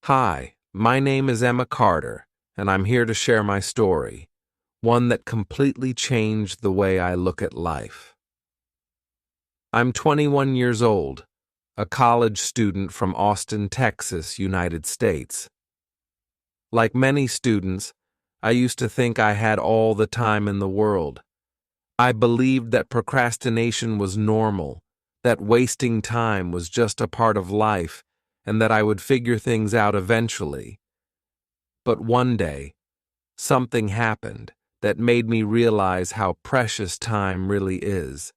Hi, my name is Emma Carter, and I'm here to share my story, one that completely changed the way I look at life. I'm 21 years old, a college student from Austin, Texas, United States. Like many students, I used to think I had all the time in the world. I believed that procrastination was normal, that wasting time was just a part of life, and that I would figure things out eventually. But one day, something happened that made me realize how precious time really is.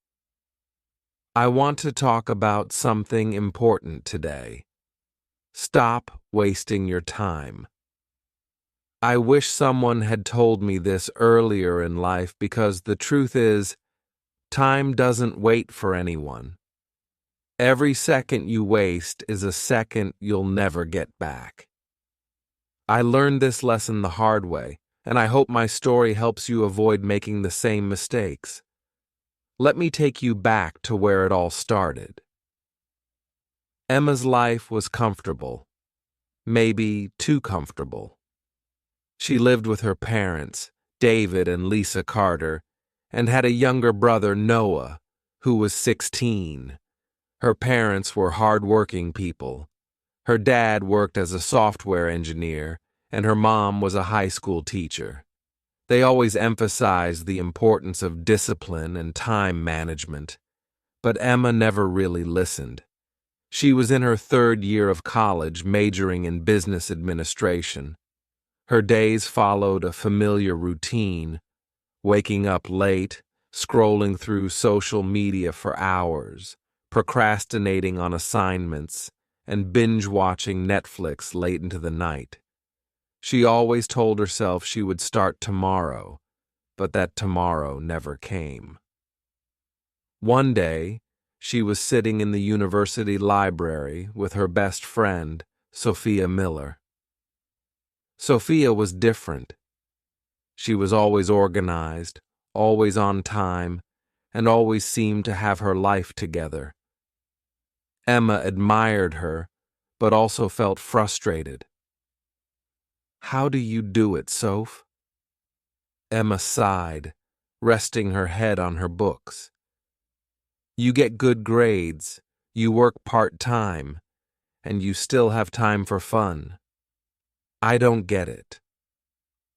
I want to talk about something important today. Stop wasting your time. I wish someone had told me this earlier in life because the truth is, time doesn't wait for anyone. Every second you waste is a second you'll never get back. I learned this lesson the hard way, and I hope my story helps you avoid making the same mistakes. Let me take you back to where it all started. Emma's life was comfortable, maybe too comfortable. She lived with her parents, David and Lisa Carter, and had a younger brother, Noah, who was 16. Her parents were hard-working people. Her dad worked as a software engineer, and her mom was a high school teacher. They always emphasized the importance of discipline and time management, but Emma never really listened. She was in her third year of college, majoring in business administration. Her days followed a familiar routine, waking up late, scrolling through social media for hours, procrastinating on assignments, and binge-watching Netflix late into the night. She always told herself she would start tomorrow, but that tomorrow never came. One day, she was sitting in the university library with her best friend, Sophia Miller. Sophia was different. She was always organized, always on time, and always seemed to have her life together. Emma admired her, but also felt frustrated. "How do you do it, Soph?" Emma sighed, resting her head on her books. "You get good grades, you work part-time, and you still have time for fun. I don't get it."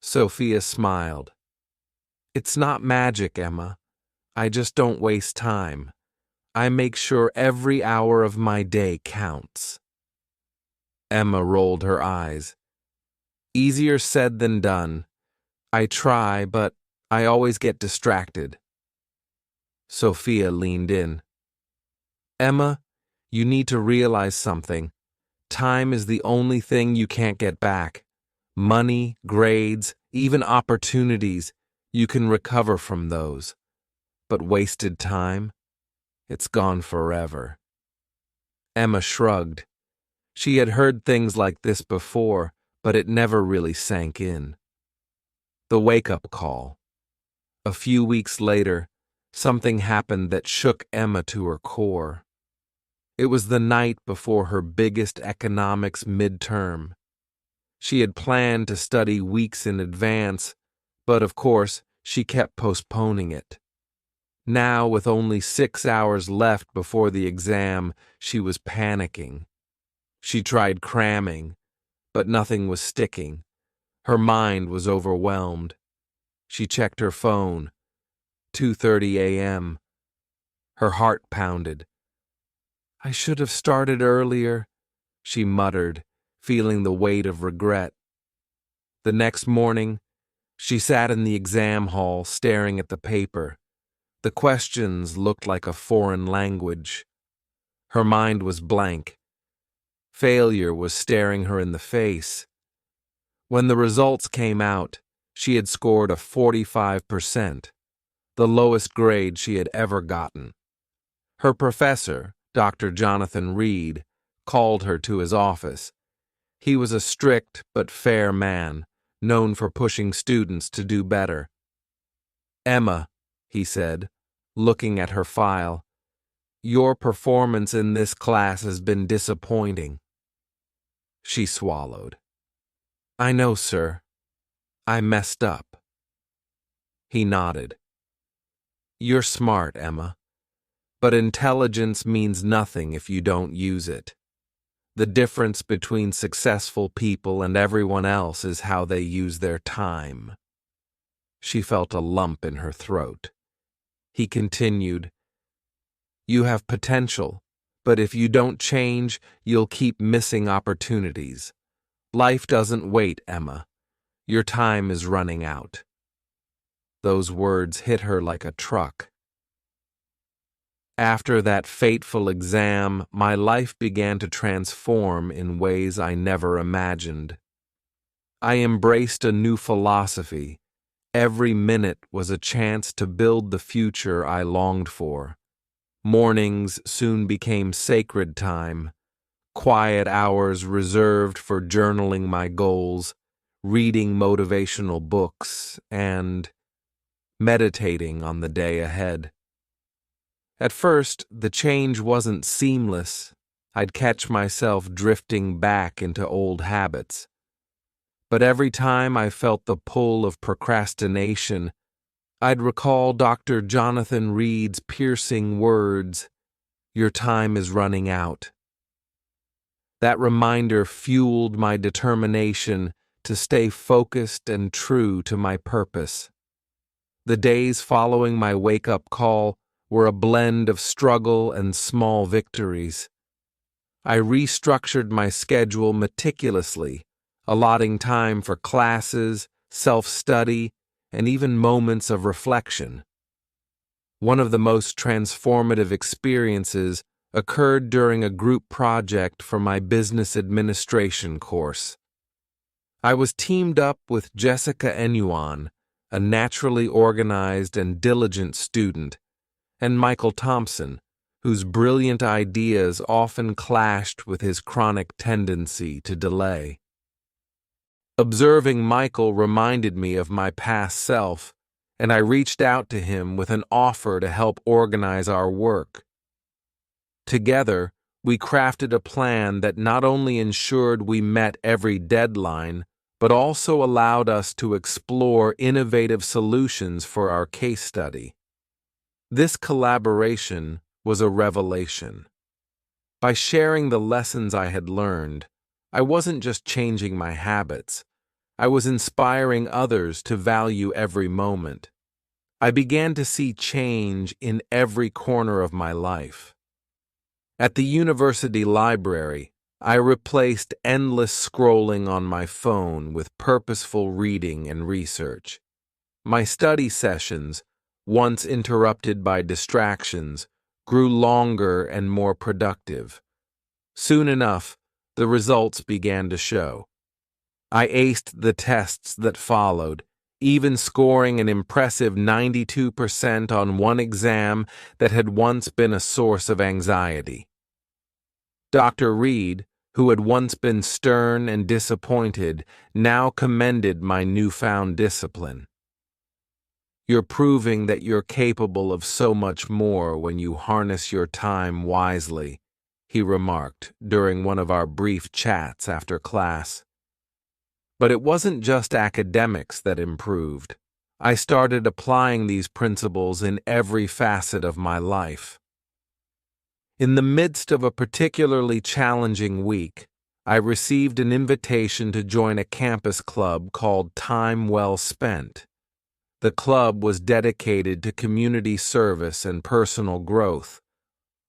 Sophia smiled. "It's not magic, Emma. I just don't waste time. I make sure every hour of my day counts." Emma rolled her eyes. "Easier said than done. I try, but I always get distracted." Sophia leaned in. "Emma, you need to realize something. Time is the only thing you can't get back. Money, grades, even opportunities, you can recover from those. But wasted time? It's gone forever." Emma shrugged. She had heard things like this before, but it never really sank in. The wake-up call. A few weeks later, something happened that shook Emma to her core. It was the night before her biggest economics midterm. She had planned to study weeks in advance, but of course, she kept postponing it. Now, with only 6 hours left before the exam, she was panicking. She tried cramming, but nothing was sticking. Her mind was overwhelmed. She checked her phone. 2:30 a.m. Her heart pounded. "I should have started earlier," she muttered, feeling the weight of regret. The next morning, she sat in the exam hall staring at the paper. The questions looked like a foreign language. Her mind was blank. Failure was staring her in the face. When the results came out, she had scored a 45%, the lowest grade she had ever gotten. Her professor, Dr. Jonathan Reed, called her to his office. He was a strict but fair man, known for pushing students to do better. "Emma," he said, looking at her file, "your performance in this class has been disappointing." She swallowed. I know, sir. I messed up. He nodded. You're smart, Emma. But intelligence means nothing if you don't use it. The difference between successful people and everyone else is how they use their time. She felt a lump in her throat. He continued, You have potential, but if you don't change, you'll keep missing opportunities. Life doesn't wait, Emma. Your time is running out. Those words hit her like a truck. After that fateful exam, my life began to transform in ways I never imagined. I embraced a new philosophy. Every minute was a chance to build the future I longed for. Mornings soon became sacred time, quiet hours reserved for journaling my goals, reading motivational books, and meditating on the day ahead. At first, the change wasn't seamless. I'd catch myself drifting back into old habits. But every time I felt the pull of procrastination, I'd recall Dr. Jonathan Reed's piercing words, Your time is running out. That reminder fueled my determination to stay focused and true to my purpose. The days following my wake-up call were a blend of struggle and small victories. I restructured my schedule meticulously, allotting time for classes, self-study, and even moments of reflection. One of the most transformative experiences occurred during a group project for my business administration course. I was teamed up with Jessica Enuan, a naturally organized and diligent student, and Michael Thompson, whose brilliant ideas often clashed with his chronic tendency to delay. Observing Michael reminded me of my past self, and I reached out to him with an offer to help organize our work. Together, we crafted a plan that not only ensured we met every deadline, but also allowed us to explore innovative solutions for our case study. This collaboration was a revelation. By sharing the lessons I had learned, I wasn't just changing my habits. I was inspiring others to value every moment. I began to see change in every corner of my life. At the university library, I replaced endless scrolling on my phone with purposeful reading and research. My study sessions, once interrupted by distractions, grew longer and more productive. Soon enough, the results began to show. I aced the tests that followed, even scoring an impressive 92% on one exam that had once been a source of anxiety. Dr. Reed, who had once been stern and disappointed, now commended my newfound discipline. You're proving that you're capable of so much more when you harness your time wisely, he remarked during one of our brief chats after class. But it wasn't just academics that improved. I started applying these principles in every facet of my life. In the midst of a particularly challenging week, I received an invitation to join a campus club called Time Well Spent. The club was dedicated to community service and personal growth.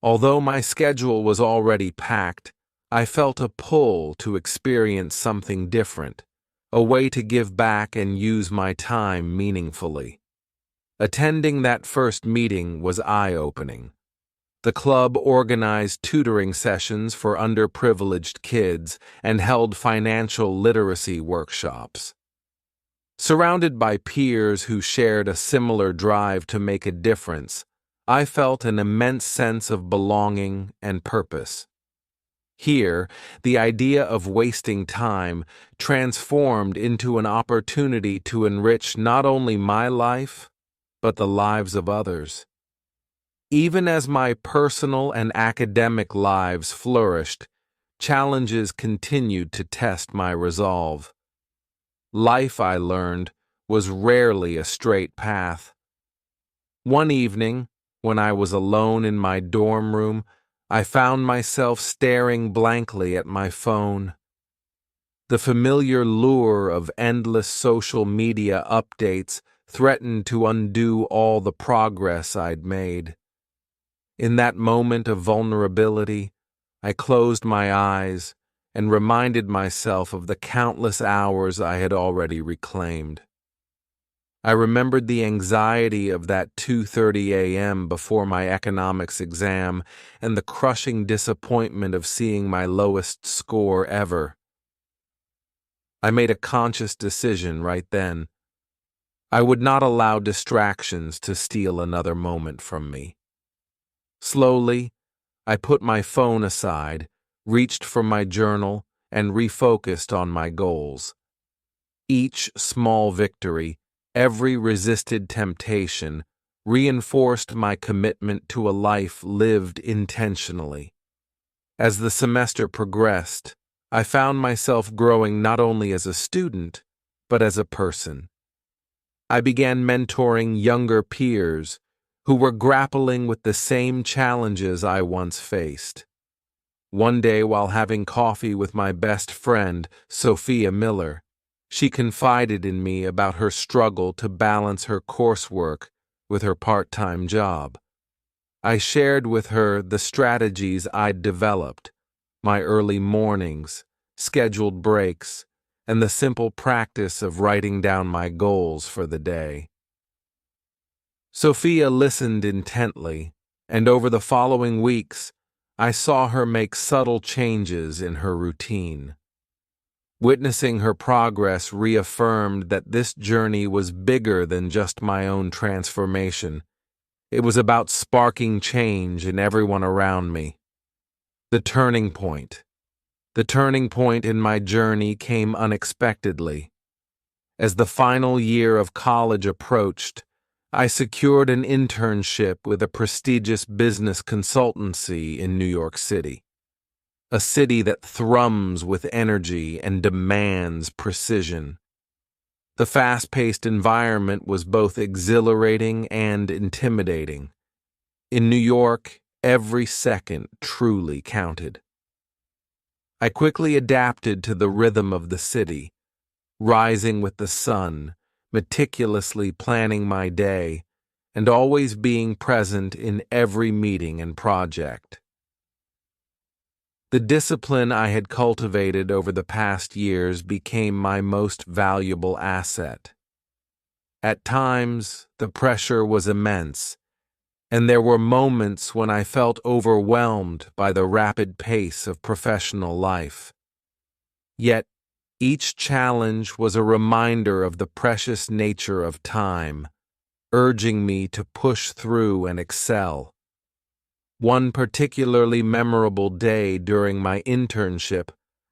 Although my schedule was already packed, I felt a pull to experience something different, a way to give back and use my time meaningfully. Attending that first meeting was eye-opening. The club organized tutoring sessions for underprivileged kids and held financial literacy workshops. Surrounded by peers who shared a similar drive to make a difference, I felt an immense sense of belonging and purpose. Here, the idea of wasting time transformed into an opportunity to enrich not only my life, but the lives of others. Even as my personal and academic lives flourished, challenges continued to test my resolve. Life, I learned, was rarely a straight path. One evening, when I was alone in my dorm room, I found myself staring blankly at my phone. The familiar lure of endless social media updates threatened to undo all the progress I'd made. In that moment of vulnerability, I closed my eyes and reminded myself of the countless hours I had already reclaimed. I remembered the anxiety of that 2:30 a.m. before my economics exam and the crushing disappointment of seeing my lowest score ever. I made a conscious decision right then. I would not allow distractions to steal another moment from me. Slowly, I put my phone aside, reached for my journal, and refocused on my goals. Each small victory, every resisted temptation, reinforced my commitment to a life lived intentionally. As the semester progressed, I found myself growing not only as a student, but as a person. I began mentoring younger peers who were grappling with the same challenges I once faced. One day, while having coffee with my best friend, Sophia Miller, she confided in me about her struggle to balance her coursework with her part-time job. I shared with her the strategies I'd developed, my early mornings, scheduled breaks, and the simple practice of writing down my goals for the day. Sophia listened intently, and over the following weeks, I saw her make subtle changes in her routine. Witnessing her progress reaffirmed that this journey was bigger than just my own transformation. It was about sparking change in everyone around me. The turning point. The turning point in my journey came unexpectedly. As the final year of college approached, I secured an internship with a prestigious business consultancy in New York City, a city that thrums with energy and demands precision. The fast-paced environment was both exhilarating and intimidating. In New York, every second truly counted. I quickly adapted to the rhythm of the city, rising with the sun, meticulously planning my day, and always being present in every meeting and project. The discipline I had cultivated over the past years became my most valuable asset. At times, the pressure was immense, and there were moments when I felt overwhelmed by the rapid pace of professional life. Yet, each challenge was a reminder of the precious nature of time, urging me to push through and excel. One particularly memorable day during my internship,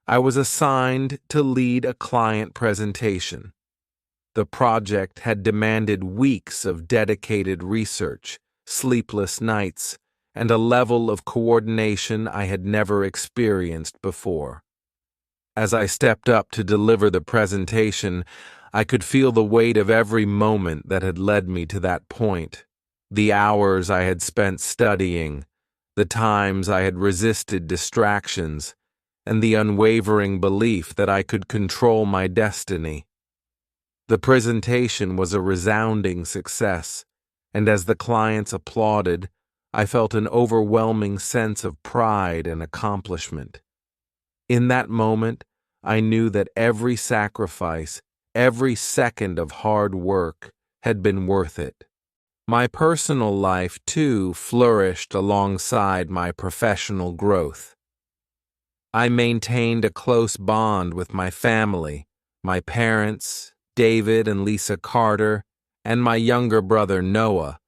I was assigned to lead a client presentation. The project had demanded weeks of dedicated research, sleepless nights, and a level of coordination I had never experienced before. As I stepped up to deliver the presentation, I could feel the weight of every moment that had led me to that point, the hours I had spent studying, the times I had resisted distractions, and the unwavering belief that I could control my destiny. The presentation was a resounding success, and as the clients applauded, I felt an overwhelming sense of pride and accomplishment. In that moment, I knew that every sacrifice, every second of hard work had been worth it. My personal life, too, flourished alongside my professional growth. I maintained a close bond with my family, my parents, David and Lisa Carter, and my younger brother Noah,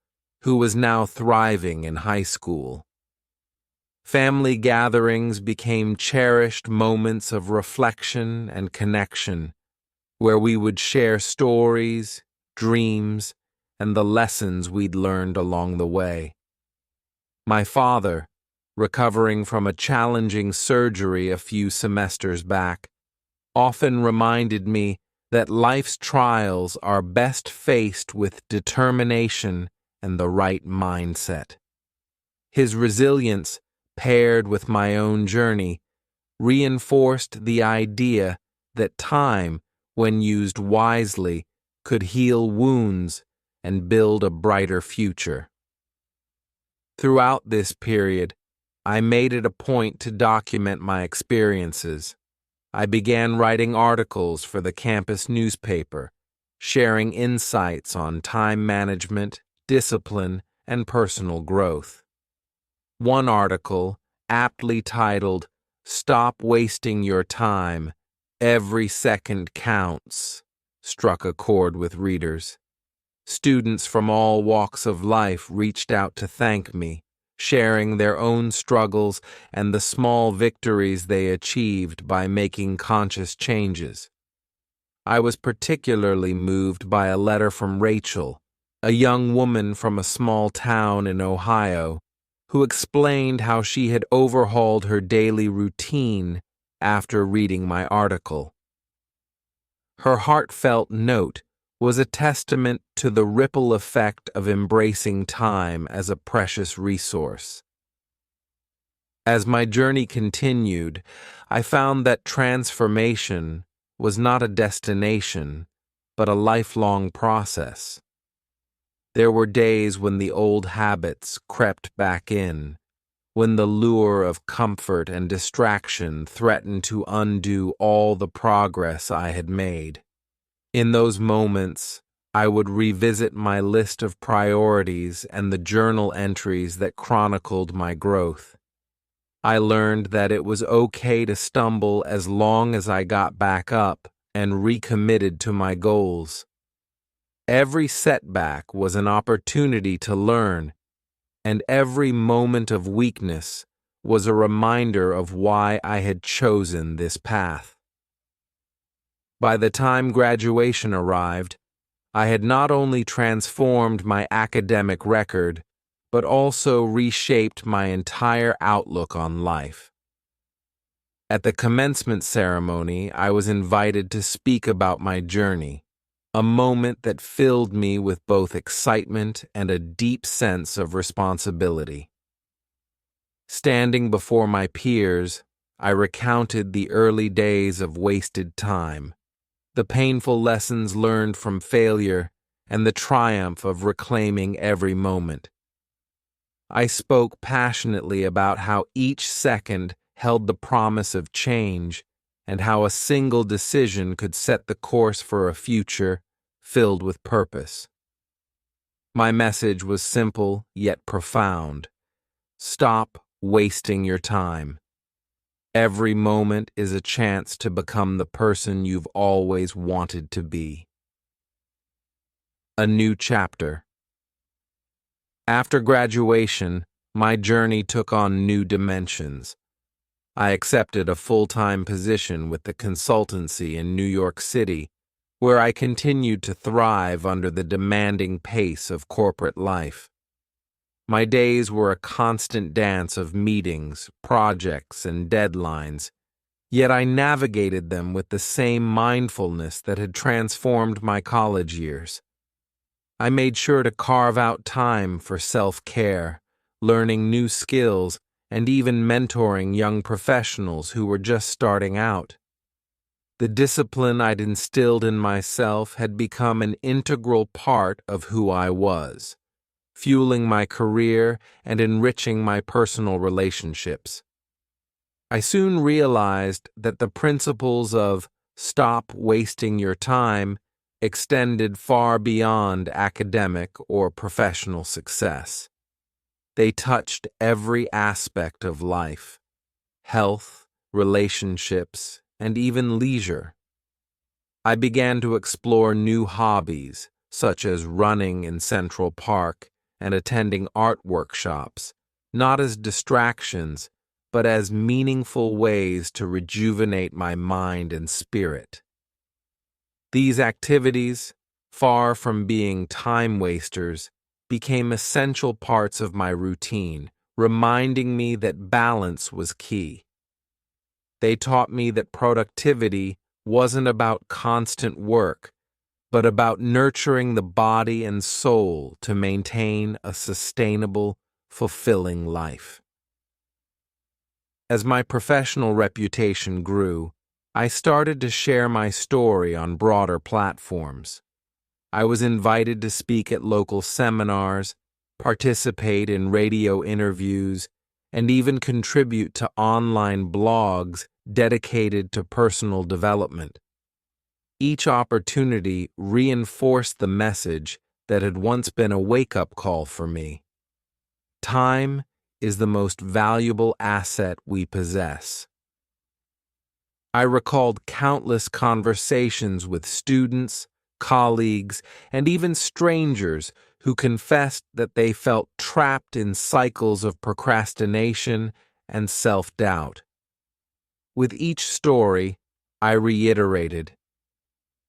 who was now thriving in high school. Family gatherings became cherished moments of reflection and connection, where we would share stories, dreams, and the lessons we'd learned along the way. My father, recovering from a challenging surgery a few semesters back, often reminded me that life's trials are best faced with determination and the right mindset. His resilience, paired with my own journey, reinforced the idea that time, when used wisely, could heal wounds and build a brighter future. Throughout this period, I made it a point to document my experiences. I began writing articles for the campus newspaper, sharing insights on time management, discipline, and personal growth. One article, aptly titled, "Stop Wasting Your Time, Every Second Counts," struck a chord with readers. Students from all walks of life reached out to thank me, sharing their own struggles and the small victories they achieved by making conscious changes. I was particularly moved by a letter from Rachel, a young woman from a small town in Ohio, who explained how she had overhauled her daily routine after reading my article. Her heartfelt note was a testament to the ripple effect of embracing time as a precious resource. As my journey continued, I found that transformation was not a destination, but a lifelong process. There were days when the old habits crept back in, when the lure of comfort and distraction threatened to undo all the progress I had made. In those moments, I would revisit my list of priorities and the journal entries that chronicled my growth. I learned that it was okay to stumble as long as I got back up and recommitted to my goals. Every setback was an opportunity to learn, and every moment of weakness was a reminder of why I had chosen this path. By the time graduation arrived, I had not only transformed my academic record, but also reshaped my entire outlook on life. At the commencement ceremony, I was invited to speak about my journey, a moment that filled me with both excitement and a deep sense of responsibility. Standing before my peers, I recounted the early days of wasted time, the painful lessons learned from failure, and the triumph of reclaiming every moment. I spoke passionately about how each second held the promise of change and how a single decision could set the course for a future filled with purpose. My message was simple yet profound. Stop wasting your time. Every moment is a chance to become the person you've always wanted to be. A new chapter. After graduation, my journey took on new dimensions. I accepted a full-time position with the consultancy in New York City, where I continued to thrive under the demanding pace of corporate life. My days were a constant dance of meetings, projects, and deadlines, yet I navigated them with the same mindfulness that had transformed my college years. I made sure to carve out time for self-care, learning new skills, and even mentoring young professionals who were just starting out. The discipline I'd instilled in myself had become an integral part of who I was, fueling my career and enriching my personal relationships. I soon realized that the principles of "stop wasting your time" extended far beyond academic or professional success. They touched every aspect of life: health, relationships, and even leisure. I began to explore new hobbies, such as running in Central Park and attending art workshops, not as distractions, but as meaningful ways to rejuvenate my mind and spirit. These activities, far from being time wasters, became essential parts of my routine, reminding me that balance was key. They taught me that productivity wasn't about constant work, but about nurturing the body and soul to maintain a sustainable, fulfilling life. As my professional reputation grew, I started to share my story on broader platforms. I was invited to speak at local seminars, participate in radio interviews, and even contribute to online blogs dedicated to personal development. Each opportunity reinforced the message that had once been a wake-up call for me. Time is the most valuable asset we possess. I recalled countless conversations with students, colleagues, and even strangers who confessed that they felt trapped in cycles of procrastination and self-doubt. With each story, I reiterated,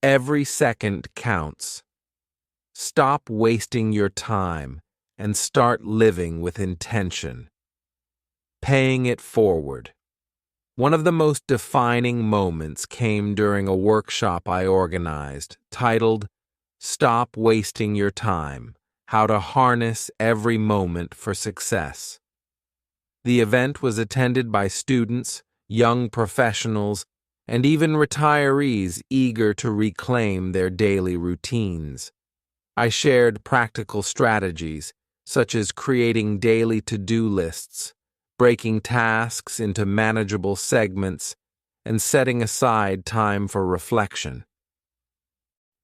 every second counts. Stop wasting your time and start living with intention. Paying it forward. One of the most defining moments came during a workshop I organized, titled, Stop Wasting Your Time: How to Harness Every Moment for Success. The event was attended by students, young professionals, and even retirees eager to reclaim their daily routines. I shared practical strategies, such as creating daily to-do lists, breaking tasks into manageable segments, and setting aside time for reflection.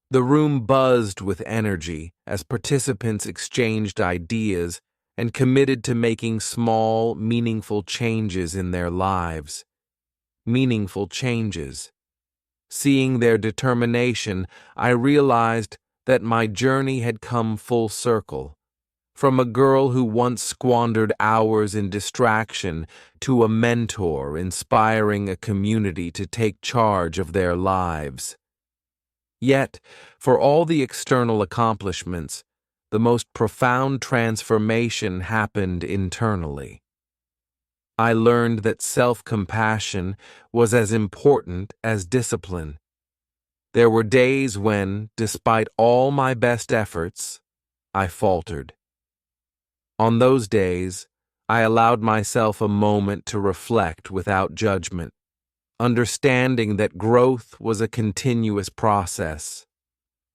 The room buzzed with energy as participants exchanged ideas and committed to making small, meaningful changes in their lives. Meaningful changes. Seeing their determination, I realized that my journey had come full circle. From a girl who once squandered hours in distraction to a mentor inspiring a community to take charge of their lives. Yet, for all the external accomplishments, the most profound transformation happened internally. I learned that self-compassion was as important as discipline. There were days when, despite all my best efforts, I faltered. On those days, I allowed myself a moment to reflect without judgment, understanding that growth was a continuous process.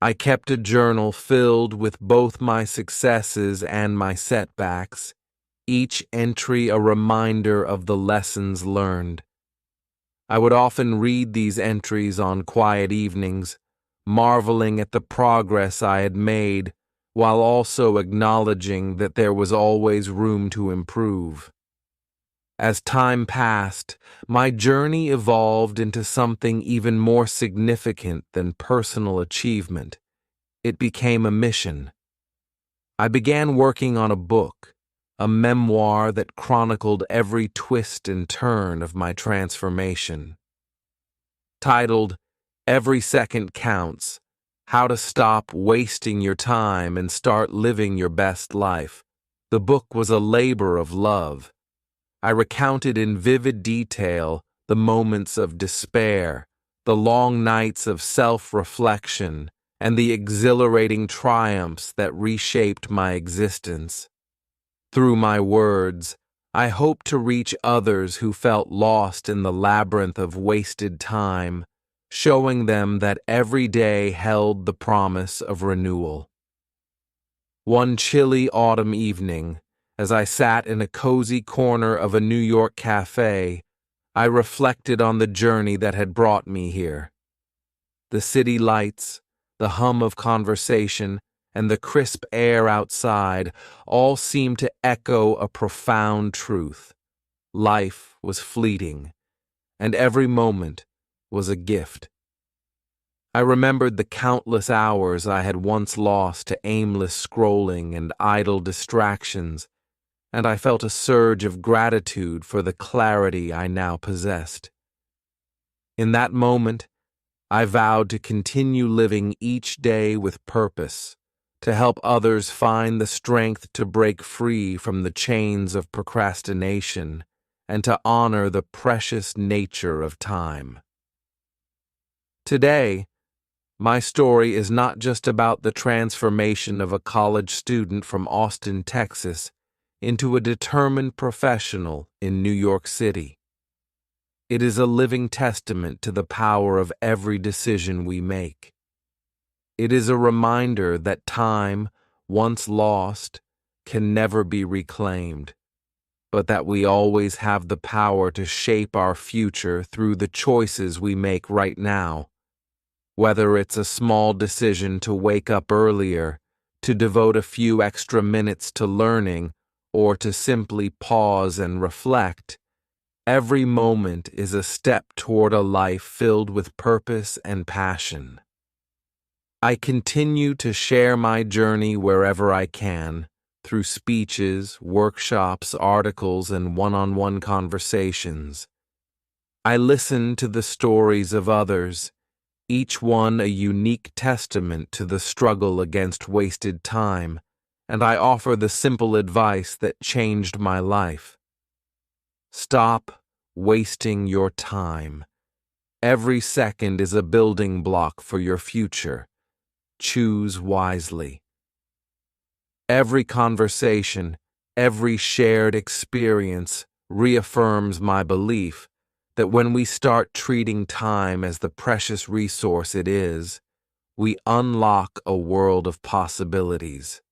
I kept a journal filled with both my successes and my setbacks, each entry a reminder of the lessons learned. I would often read these entries on quiet evenings, marveling at the progress I had made, while also acknowledging that there was always room to improve. As time passed, my journey evolved into something even more significant than personal achievement. It became a mission. I began working on a book, a memoir that chronicled every twist and turn of my transformation. Titled, Every Second Counts: How to Stop Wasting Your Time and Start Living Your Best Life, the book was a labor of love. I recounted in vivid detail the moments of despair, the long nights of self-reflection, and the exhilarating triumphs that reshaped my existence. Through my words, I hope to reach others who felt lost in the labyrinth of wasted time, showing them that every day held the promise of renewal. One chilly autumn evening, as I sat in a cozy corner of a New York cafe, I reflected on the journey that had brought me here. The city lights, the hum of conversation, and the crisp air outside all seemed to echo a profound truth. Life was fleeting, and every moment was a gift. I remembered the countless hours I had once lost to aimless scrolling and idle distractions, and I felt a surge of gratitude for the clarity I now possessed. In that moment, I vowed to continue living each day with purpose, to help others find the strength to break free from the chains of procrastination and to honor the precious nature of time. Today, my story is not just about the transformation of a college student from Austin, Texas, into a determined professional in New York City. It is a living testament to the power of every decision we make. It is a reminder that time, once lost, can never be reclaimed, but that we always have the power to shape our future through the choices we make right now. Whether it's a small decision to wake up earlier, to devote a few extra minutes to learning, or to simply pause and reflect, every moment is a step toward a life filled with purpose and passion. I continue to share my journey wherever I can, through speeches, workshops, articles, and one-on-one conversations. I listen to the stories of others, each one a unique testament to the struggle against wasted time, and I offer the simple advice that changed my life. Stop wasting your time. Every second is a building block for your future. Choose wisely. Every conversation, every shared experience reaffirms my belief that when we start treating time as the precious resource it is, we unlock a world of possibilities.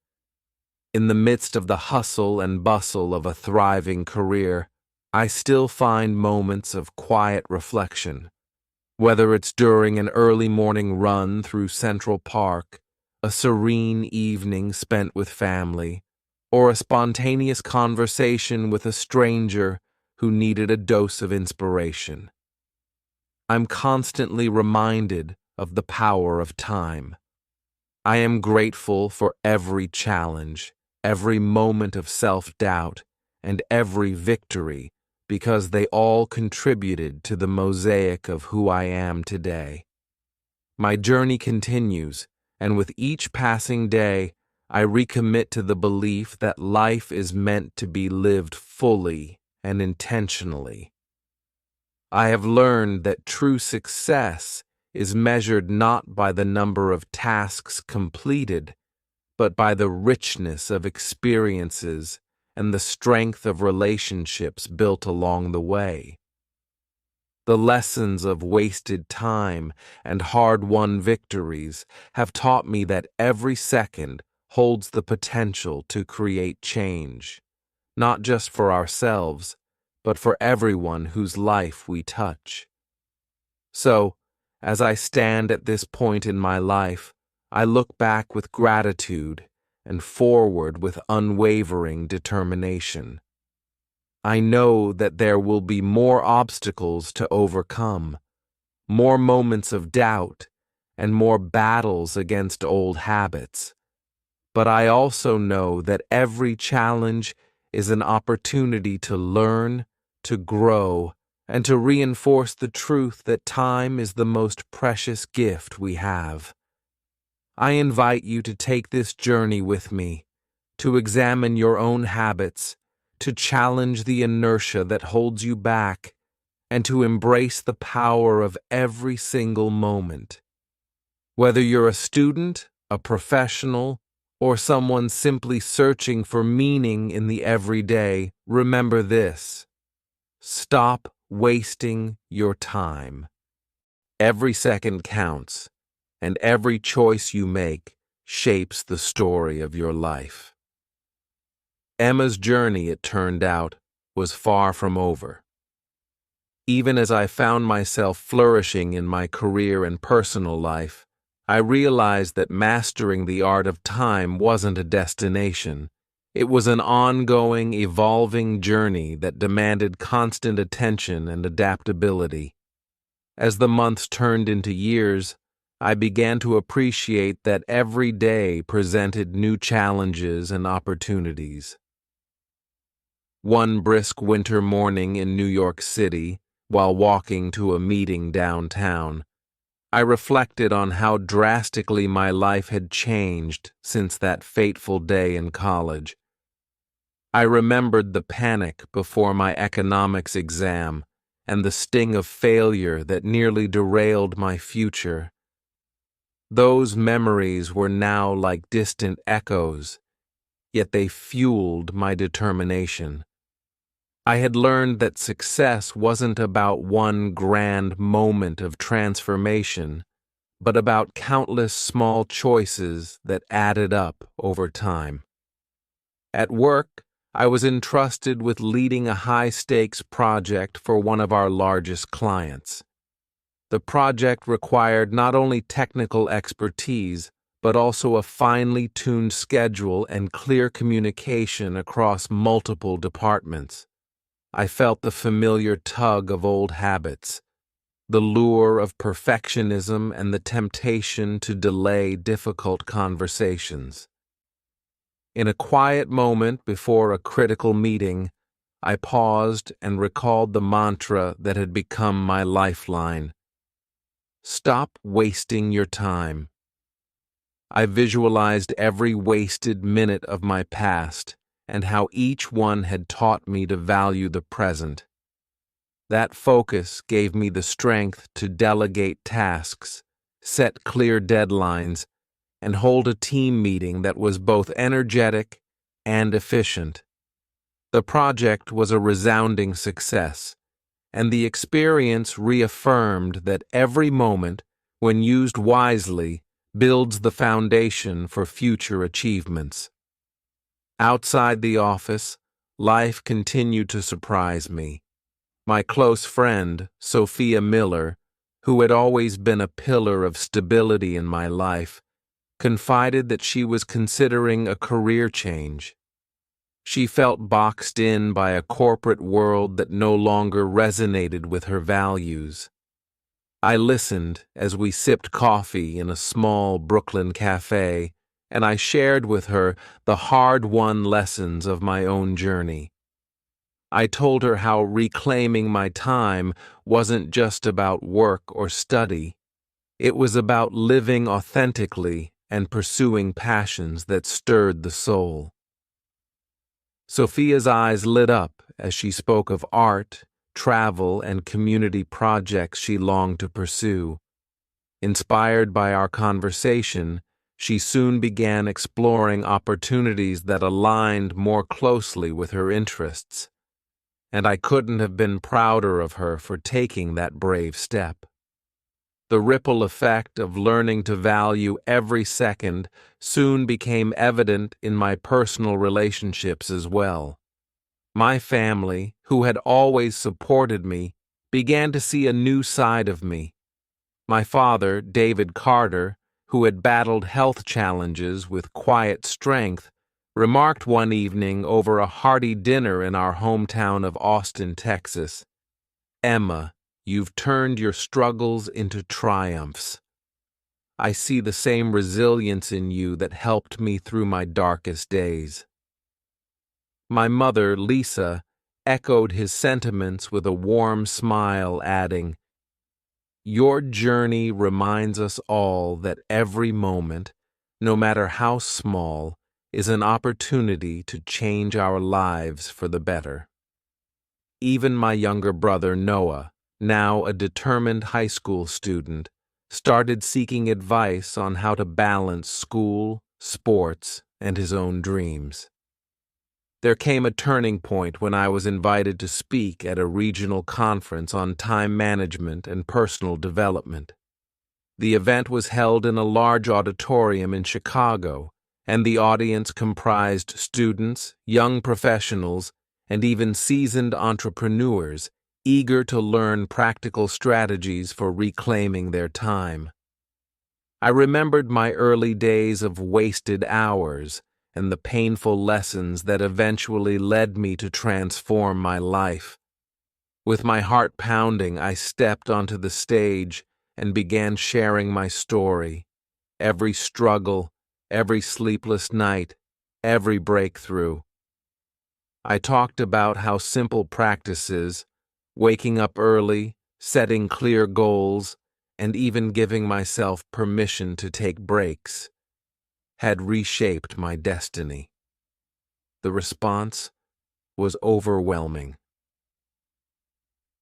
In the midst of the hustle and bustle of a thriving career, I still find moments of quiet reflection. Whether it's during an early morning run through Central Park, a serene evening spent with family, or a spontaneous conversation with a stranger who needed a dose of inspiration. I'm constantly reminded of the power of time. I am grateful for every challenge, every moment of self-doubt, and every victory, because they all contributed to the mosaic of who I am today. My journey continues, and with each passing day, I recommit to the belief that life is meant to be lived fully and intentionally. I have learned that true success is measured not by the number of tasks completed, but by the richness of experiences and the strength of relationships built along the way. The lessons of wasted time and hard-won victories have taught me that every second holds the potential to create change, not just for ourselves, but for everyone whose life we touch. So, as I stand at this point in my life, I look back with gratitude and forward with unwavering determination. I know that there will be more obstacles to overcome, more moments of doubt, and more battles against old habits. But I also know that every challenge is an opportunity to learn, to grow, and to reinforce the truth that time is the most precious gift we have. I invite you to take this journey with me, to examine your own habits, to challenge the inertia that holds you back, and to embrace the power of every single moment. Whether you're a student, a professional, or someone simply searching for meaning in the everyday, remember this: stop wasting your time. Every second counts, and every choice you make shapes the story of your life. Emma's journey, it turned out, was far from over. Even as I found myself flourishing in my career and personal life, I realized that mastering the art of time wasn't a destination. It was an ongoing, evolving journey that demanded constant attention and adaptability. As the months turned into years, I began to appreciate that every day presented new challenges and opportunities. One brisk winter morning in New York City, while walking to a meeting downtown, I reflected on how drastically my life had changed since that fateful day in college. I remembered the panic before my economics exam and the sting of failure that nearly derailed my future. Those memories were now like distant echoes, yet they fueled my determination. I had learned that success wasn't about one grand moment of transformation, but about countless small choices that added up over time. At work, I was entrusted with leading a high-stakes project for one of our largest clients. The project required not only technical expertise, but also a finely tuned schedule and clear communication across multiple departments. I felt the familiar tug of old habits, the lure of perfectionism and the temptation to delay difficult conversations. In a quiet moment before a critical meeting, I paused and recalled the mantra that had become my lifeline. Stop wasting your time. I visualized every wasted minute of my past and how each one had taught me to value the present. That focus gave me the strength to delegate tasks, set clear deadlines, and hold a team meeting that was both energetic and efficient. The project was a resounding success, and the experience reaffirmed that every moment, when used wisely, builds the foundation for future achievements. Outside the office, life continued to surprise me. My close friend, Sophia Miller, who had always been a pillar of stability in my life, confided that she was considering a career change. She felt boxed in by a corporate world that no longer resonated with her values. I listened as we sipped coffee in a small Brooklyn cafe, and I shared with her the hard-won lessons of my own journey. I told her how reclaiming my time wasn't just about work or study. It was about living authentically and pursuing passions that stirred the soul. Sophia's eyes lit up as she spoke of art, travel, and community projects she longed to pursue. Inspired by our conversation, she soon began exploring opportunities that aligned more closely with her interests, and I couldn't have been prouder of her for taking that brave step. The ripple effect of learning to value every second soon became evident in my personal relationships as well. My family, who had always supported me, began to see a new side of me. My father, David Carter, who had battled health challenges with quiet strength, remarked one evening over a hearty dinner in our hometown of Austin, Texas, "Emma, you've turned your struggles into triumphs. I see the same resilience in you that helped me through my darkest days." My mother, Lisa, echoed his sentiments with a warm smile, adding, "Your journey reminds us all that every moment, no matter how small, is an opportunity to change our lives for the better." Even my younger brother, Noah, now a determined high school student, started seeking advice on how to balance school, sports, and his own dreams. There came a turning point when I was invited to speak at a regional conference on time management and personal development. The event was held in a large auditorium in Chicago, and the audience comprised students, young professionals, and even seasoned entrepreneurs eager to learn practical strategies for reclaiming their time. I remembered my early days of wasted hours and the painful lessons that eventually led me to transform my life. With my heart pounding, I stepped onto the stage and began sharing my story, every struggle, every sleepless night, every breakthrough. I talked about how simple practices, waking up early, setting clear goals, and even giving myself permission to take breaks had reshaped my destiny. The response was overwhelming.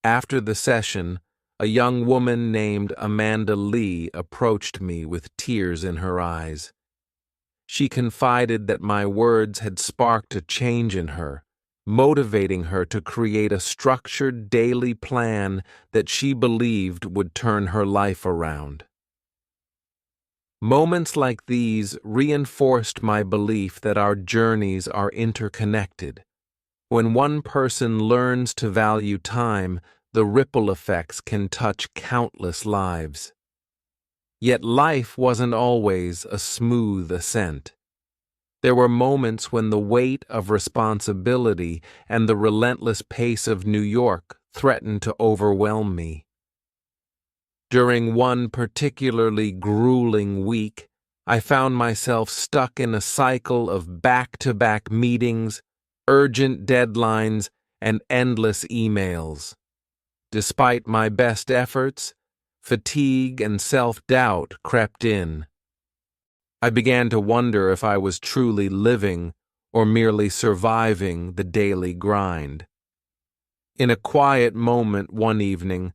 After the session, a young woman named Amanda Lee approached me with tears in her eyes. She confided that my words had sparked a change in her, motivating her to create a structured daily plan that she believed would turn her life around. Moments like these reinforced my belief that our journeys are interconnected. When one person learns to value time, the ripple effects can touch countless lives. Yet life wasn't always a smooth ascent. There were moments when the weight of responsibility and the relentless pace of New York threatened to overwhelm me. During one particularly grueling week, I found myself stuck in a cycle of back-to-back meetings, urgent deadlines, and endless emails. Despite my best efforts, fatigue and self-doubt crept in. I began to wonder if I was truly living or merely surviving the daily grind. In a quiet moment one evening,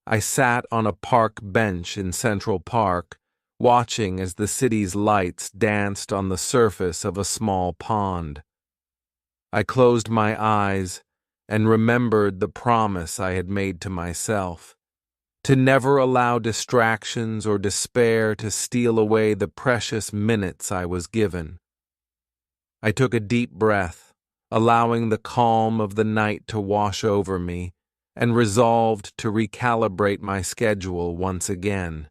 I sat on a park bench in Central Park, watching as the city's lights danced on the surface of a small pond. I closed my eyes and remembered the promise I had made to myself, to never allow distractions or despair to steal away the precious minutes I was given. I took a deep breath, allowing the calm of the night to wash over me, and resolved to recalibrate my schedule once again.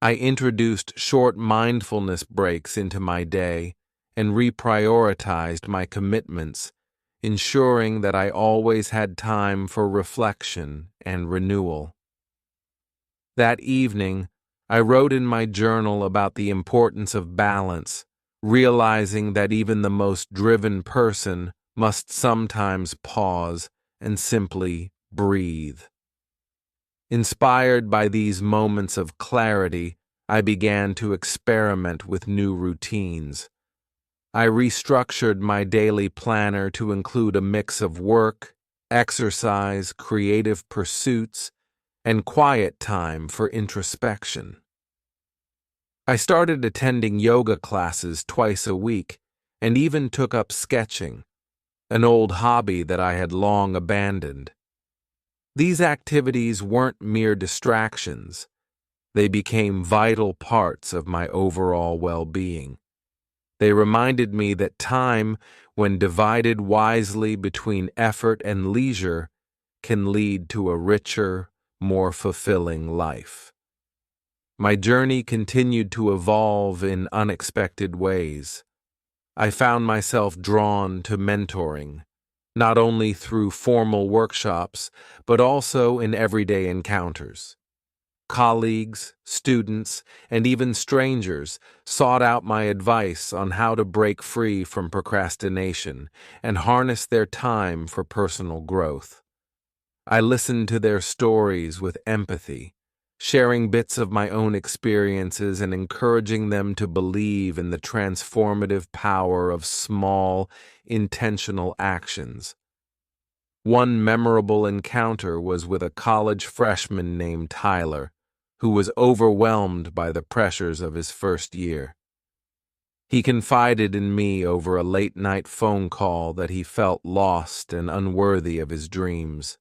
I introduced short mindfulness breaks into my day and reprioritized my commitments, ensuring that I always had time for reflection and renewal. That evening, I wrote in my journal about the importance of balance, realizing that even the most driven person must sometimes pause and simply breathe. Inspired by these moments of clarity, I began to experiment with new routines. I restructured my daily planner to include a mix of work, exercise, creative pursuits, and quiet time for introspection. I started attending yoga classes twice a week and even took up sketching, an old hobby that I had long abandoned. These activities weren't mere distractions. They became vital parts of my overall well-being. They reminded me that time, when divided wisely between effort and leisure, can lead to a richer, more fulfilling life. My journey continued to evolve in unexpected ways. I found myself drawn to mentoring, not only through formal workshops, but also in everyday encounters. Colleagues, students, and even strangers sought out my advice on how to break free from procrastination and harness their time for personal growth. I listened to their stories with empathy, sharing bits of my own experiences and encouraging them to believe in the transformative power of small, intentional actions. One memorable encounter was with a college freshman named Tyler, who was overwhelmed by the pressures of his first year. He confided in me over a late-night phone call that he felt lost and unworthy of his dreams.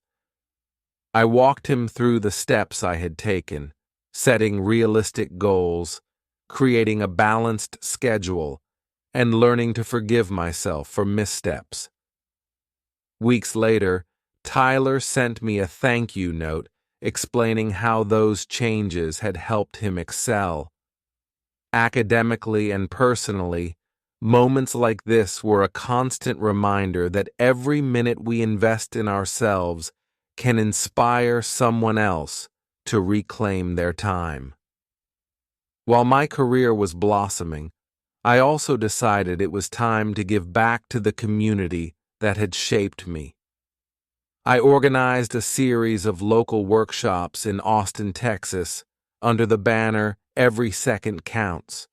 I walked him through the steps I had taken, setting realistic goals, creating a balanced schedule, and learning to forgive myself for missteps. Weeks later, Tyler sent me a thank you note explaining how those changes had helped him excel. Academically and personally, moments like this were a constant reminder that every minute we invest in ourselves can inspire someone else to reclaim their time. While my career was blossoming, I also decided it was time to give back to the community that had shaped me. I organized a series of local workshops in Austin, Texas, under the banner "Every Second Counts."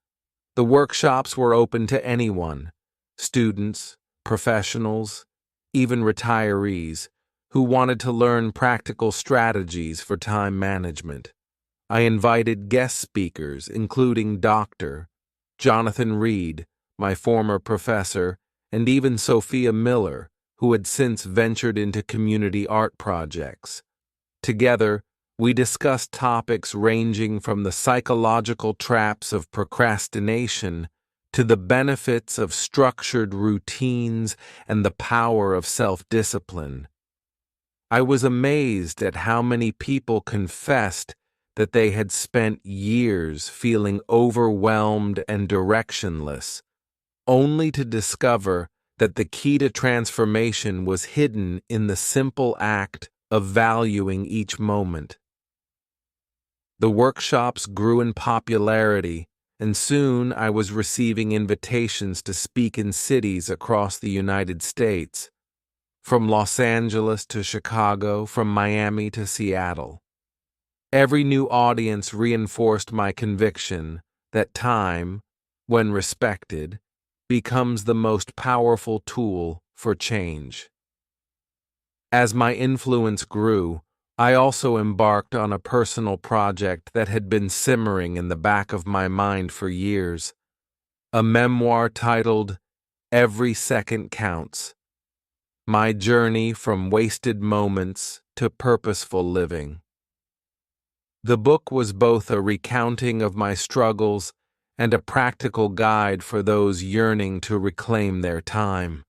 The workshops were open to anyone, students, professionals, even retirees, who wanted to learn practical strategies for time management. I invited guest speakers, including Dr. Jonathan Reed, my former professor, and even Sophia Miller, who had since ventured into community art projects. Together, we discussed topics ranging from the psychological traps of procrastination to the benefits of structured routines and the power of self-discipline. I was amazed at how many people confessed that they had spent years feeling overwhelmed and directionless, only to discover that the key to transformation was hidden in the simple act of valuing each moment. The workshops grew in popularity, and soon I was receiving invitations to speak in cities across the United States, from Los Angeles to Chicago, from Miami to Seattle. Every new audience reinforced my conviction that time, when respected, becomes the most powerful tool for change. As my influence grew, I also embarked on a personal project that had been simmering in the back of my mind for years, a memoir titled "Every Second Counts: My Journey from Wasted Moments to Purposeful Living." The book was both a recounting of my struggles and a practical guide for those yearning to reclaim their time.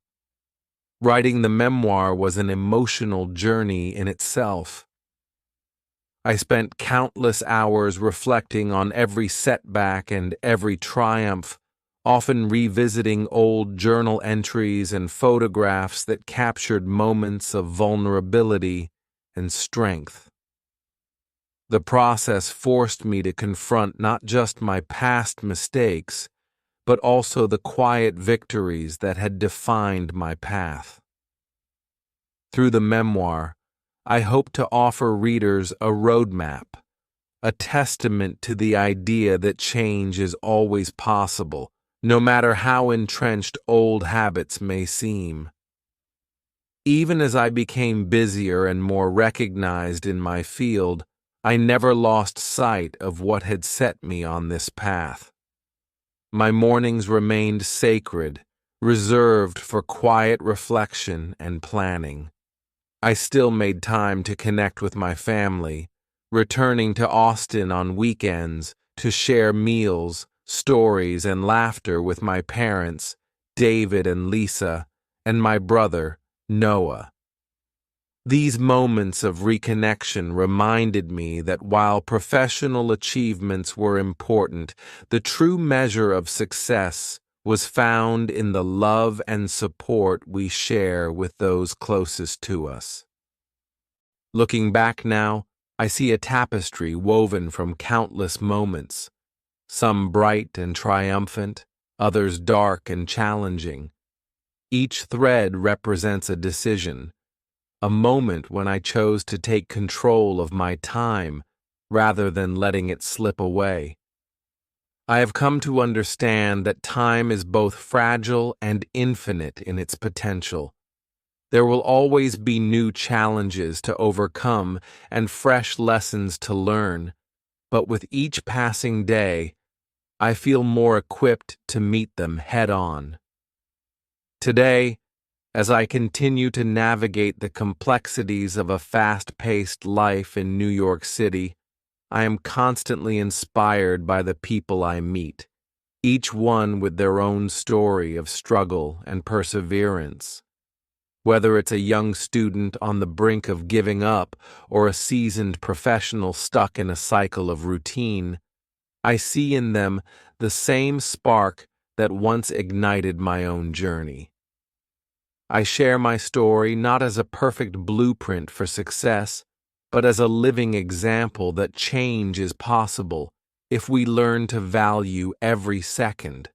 Writing the memoir was an emotional journey in itself. I spent countless hours reflecting on every setback and every triumph, often revisiting old journal entries and photographs that captured moments of vulnerability and strength. The process forced me to confront not just my past mistakes, but also the quiet victories that had defined my path. Through the memoir, I hope to offer readers a roadmap, a testament to the idea that change is always possible, no matter how entrenched old habits may seem. Even as I became busier and more recognized in my field, I never lost sight of what had set me on this path. My mornings remained sacred, reserved for quiet reflection and planning. I still made time to connect with my family, returning to Austin on weekends to share meals, stories, and laughter with my parents, David and Lisa, and my brother, Noah. These moments of reconnection reminded me that while professional achievements were important, the true measure of success was found in the love and support we share with those closest to us. Looking back now, I see a tapestry woven from countless moments, some bright and triumphant, others dark and challenging. Each thread represents a decision, a moment when I chose to take control of my time rather than letting it slip away. I have come to understand that time is both fragile and infinite in its potential. There will always be new challenges to overcome and fresh lessons to learn, but with each passing day, I feel more equipped to meet them head-on. Today, as I continue to navigate the complexities of a fast-paced life in New York City, I am constantly inspired by the people I meet, each one with their own story of struggle and perseverance. Whether it's a young student on the brink of giving up or a seasoned professional stuck in a cycle of routine, I see in them the same spark that once ignited my own journey. I share my story not as a perfect blueprint for success, but as a living example that change is possible if we learn to value every second.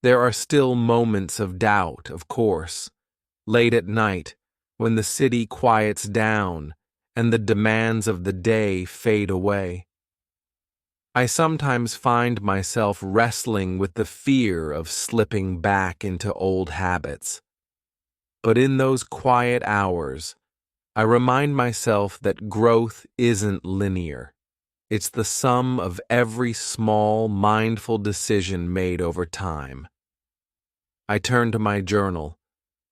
There are still moments of doubt, of course. Late at night, when the city quiets down and the demands of the day fade away. I sometimes find myself wrestling with the fear of slipping back into old habits. But in those quiet hours, I remind myself that growth isn't linear. It's the sum of every small, mindful decision made over time. I turn to my journal,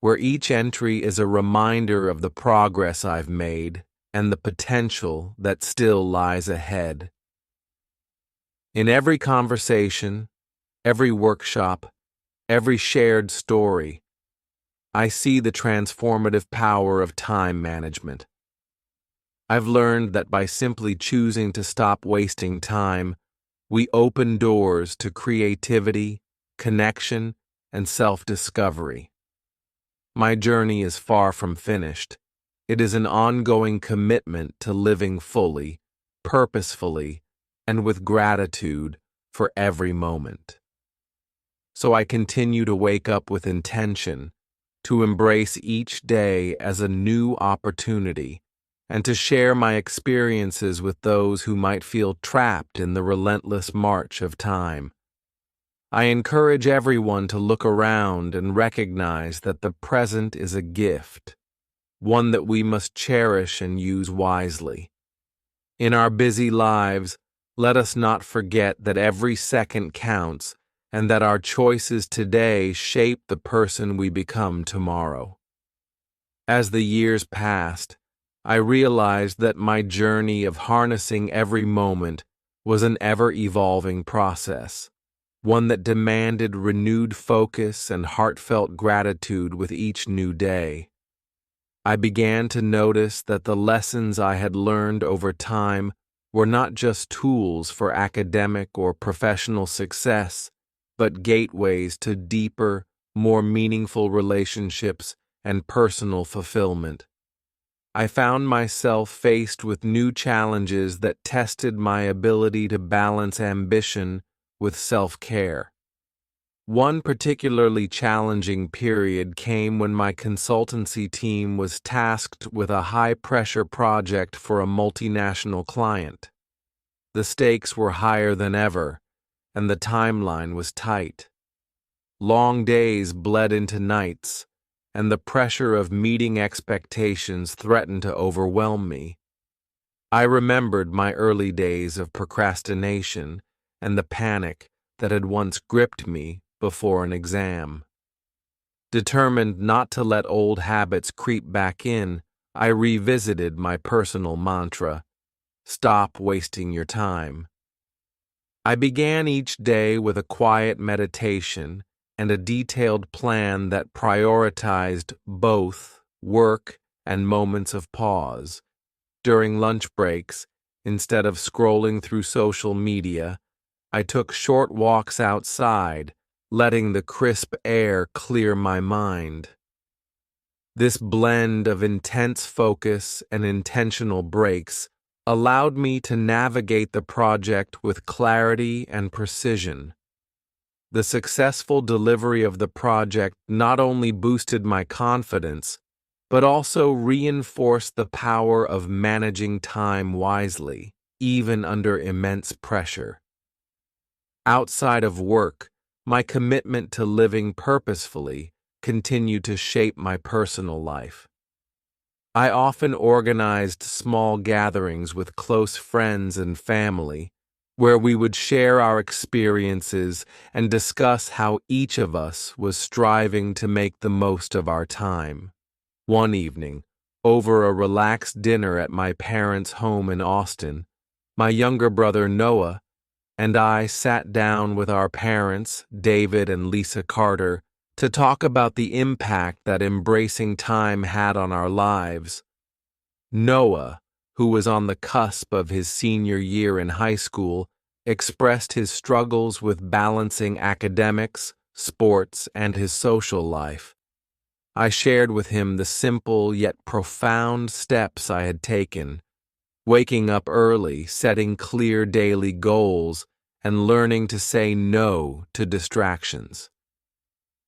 where each entry is a reminder of the progress I've made and the potential that still lies ahead. In every conversation, every workshop, every shared story, I see the transformative power of time management. I've learned that by simply choosing to stop wasting time, we open doors to creativity, connection, and self-discovery. My journey is far from finished. It is an ongoing commitment to living fully, purposefully, and with gratitude for every moment. So I continue to wake up with intention, to embrace each day as a new opportunity, and to share my experiences with those who might feel trapped in the relentless march of time. I encourage everyone to look around and recognize that the present is a gift, one that we must cherish and use wisely. In our busy lives, let us not forget that every second counts and that our choices today shape the person we become tomorrow. As the years passed, I realized that my journey of harnessing every moment was an ever-evolving process, one that demanded renewed focus and heartfelt gratitude with each new day. I began to notice that the lessons I had learned over time were not just tools for academic or professional success, but gateways to deeper, more meaningful relationships and personal fulfillment. I found myself faced with new challenges that tested my ability to balance ambition with self-care. One particularly challenging period came when my consultancy team was tasked with a high-pressure project for a multinational client. The stakes were higher than ever, and the timeline was tight. Long days bled into nights, and the pressure of meeting expectations threatened to overwhelm me. I remembered my early days of procrastination and the panic that had once gripped me before an exam. Determined not to let old habits creep back in, I revisited my personal mantra: stop wasting your time. I began each day with a quiet meditation and a detailed plan that prioritized both work and moments of pause. During lunch breaks, instead of scrolling through social media, I took short walks outside, letting the crisp air clear my mind. This blend of intense focus and intentional breaks allowed me to navigate the project with clarity and precision. The successful delivery of the project not only boosted my confidence, but also reinforced the power of managing time wisely, even under immense pressure. Outside of work, my commitment to living purposefully continued to shape my personal life. I often organized small gatherings with close friends and family, where we would share our experiences and discuss how each of us was striving to make the most of our time. One evening, over a relaxed dinner at my parents' home in Austin, my younger brother Noah and I sat down with our parents, David and Lisa Carter, to talk about the impact that embracing time had on our lives. Noah, who was on the cusp of his senior year in high school, expressed his struggles with balancing academics, sports, and his social life. I shared with him the simple yet profound steps I had taken: waking up early, setting clear daily goals, and learning to say no to distractions.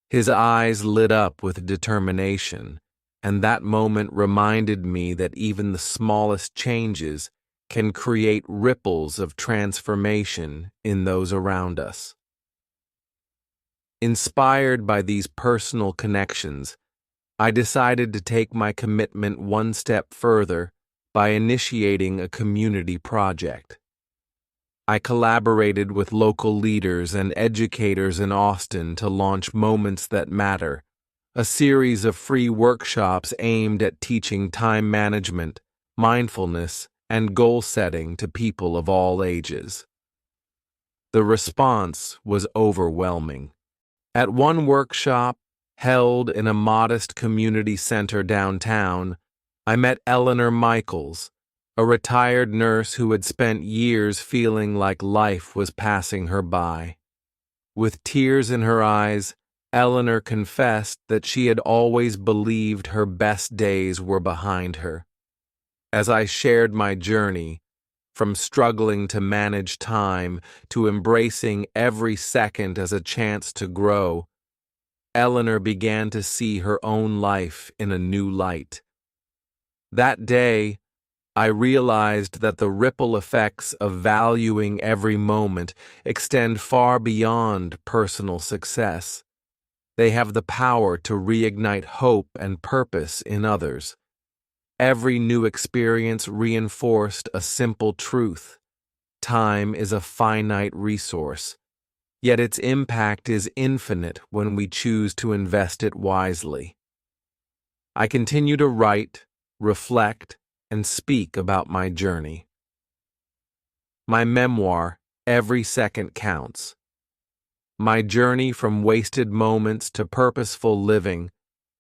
His eyes lit up with determination, and that moment reminded me that even the smallest changes can create ripples of transformation in those around us. Inspired by these personal connections, I decided to take my commitment one step further by initiating a community project. I collaborated with local leaders and educators in Austin to launch Moments That Matter, a series of free workshops aimed at teaching time management, mindfulness, and goal setting to people of all ages. The response was overwhelming. At one workshop, held in a modest community center downtown, I met Eleanor Michaels, a retired nurse who had spent years feeling like life was passing her by. With tears in her eyes, Eleanor confessed that she had always believed her best days were behind her. As I shared my journey, from struggling to manage time to embracing every second as a chance to grow, Eleanor began to see her own life in a new light. That day, I realized that the ripple effects of valuing every moment extend far beyond personal success. They have the power to reignite hope and purpose in others. Every new experience reinforced a simple truth: time is a finite resource, yet its impact is infinite when we choose to invest it wisely. I continue to write, reflect, and speak about my journey. My memoir, Every Second Counts. My journey from wasted moments to purposeful living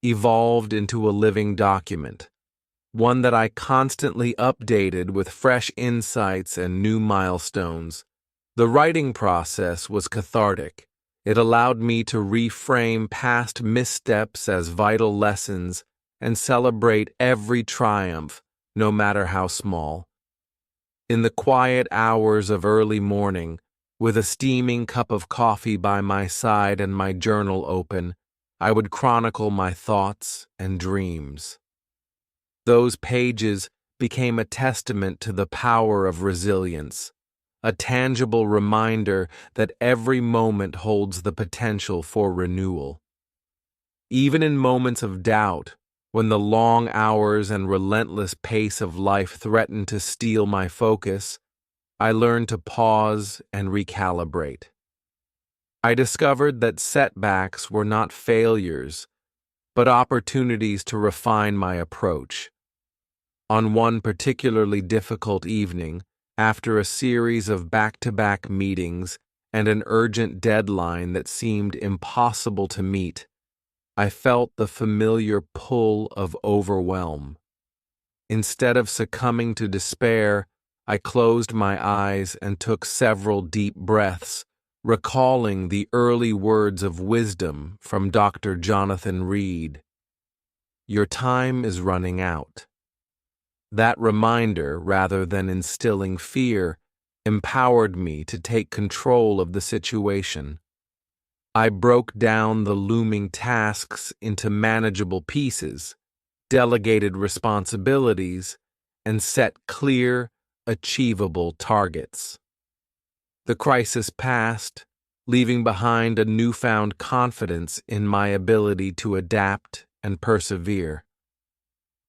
evolved into a living document, one that I constantly updated with fresh insights and new milestones. The writing process was cathartic. It allowed me to reframe past missteps as vital lessons and celebrate every triumph, no matter how small. In the quiet hours of early morning, with a steaming cup of coffee by my side and my journal open, I would chronicle my thoughts and dreams. Those pages became a testament to the power of resilience, a tangible reminder that every moment holds the potential for renewal. Even in moments of doubt, when the long hours and relentless pace of life threatened to steal my focus, I learned to pause and recalibrate. I discovered that setbacks were not failures, but opportunities to refine my approach. On one particularly difficult evening, after a series of back-to-back meetings and an urgent deadline that seemed impossible to meet, I felt the familiar pull of overwhelm. Instead of succumbing to despair, I closed my eyes and took several deep breaths, recalling the early words of wisdom from Dr. Jonathan Reed. "Your time is running out." That reminder, rather than instilling fear, empowered me to take control of the situation. I broke down the looming tasks into manageable pieces, delegated responsibilities, and set clear, achievable targets. The crisis passed, leaving behind a newfound confidence in my ability to adapt and persevere.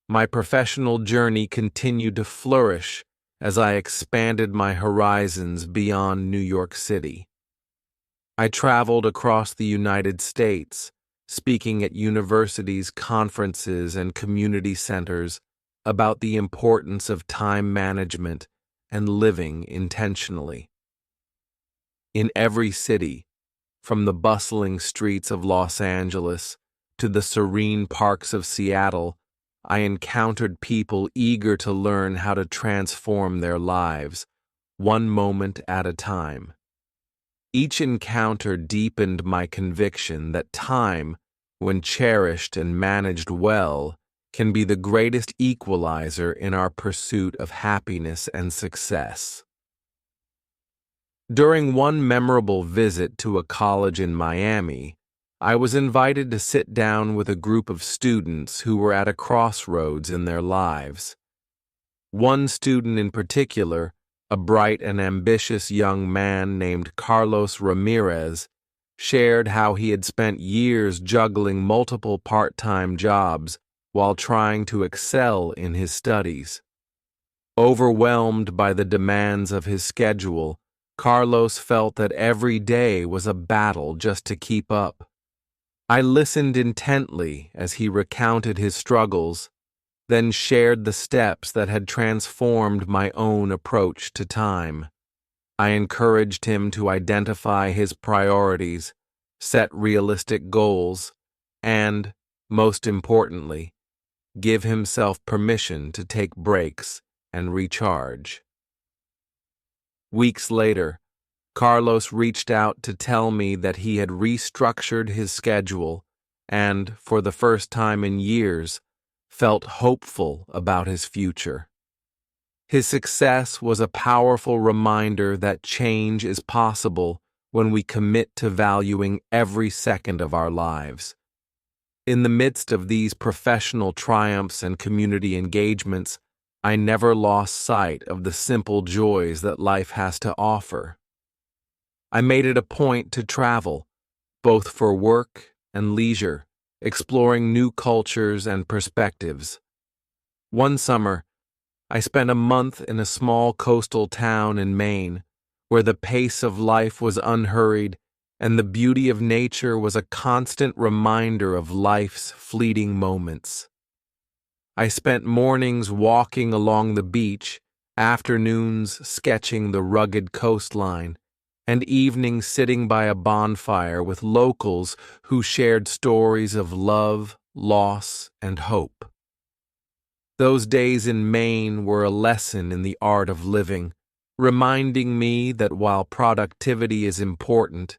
My professional journey continued to flourish as I expanded my horizons beyond New York City. I traveled across the United States, speaking at universities, conferences, and community centers about the importance of time management and living intentionally. In every city, from the bustling streets of Los Angeles to the serene parks of Seattle, I encountered people eager to learn how to transform their lives, one moment at a time. Each encounter deepened my conviction that time, when cherished and managed well, can be the greatest equalizer in our pursuit of happiness and success. During one memorable visit to a college in Miami, I was invited to sit down with a group of students who were at a crossroads in their lives. One student in particular, a bright and ambitious young man named Carlos Ramirez, shared how he had spent years juggling multiple part-time jobs while trying to excel in his studies. Overwhelmed by the demands of his schedule, Carlos felt that every day was a battle just to keep up. I listened intently as he recounted his struggles, then shared the steps that had transformed my own approach to time. I encouraged him to identify his priorities, set realistic goals, and, most importantly, give himself permission to take breaks and recharge. Weeks later, Carlos reached out to tell me that he had restructured his schedule and, for the first time in years, felt hopeful about his future. His success was a powerful reminder that change is possible when we commit to valuing every second of our lives. In the midst of these professional triumphs and community engagements, I never lost sight of the simple joys that life has to offer. I made it a point to travel, both for work and leisure, exploring new cultures and perspectives. One summer, I spent a month in a small coastal town in Maine, where the pace of life was unhurried and the beauty of nature was a constant reminder of life's fleeting moments. I spent mornings walking along the beach, afternoons sketching the rugged coastline, and evenings sitting by a bonfire with locals who shared stories of love, loss, and hope. Those days in Maine were a lesson in the art of living, reminding me that while productivity is important,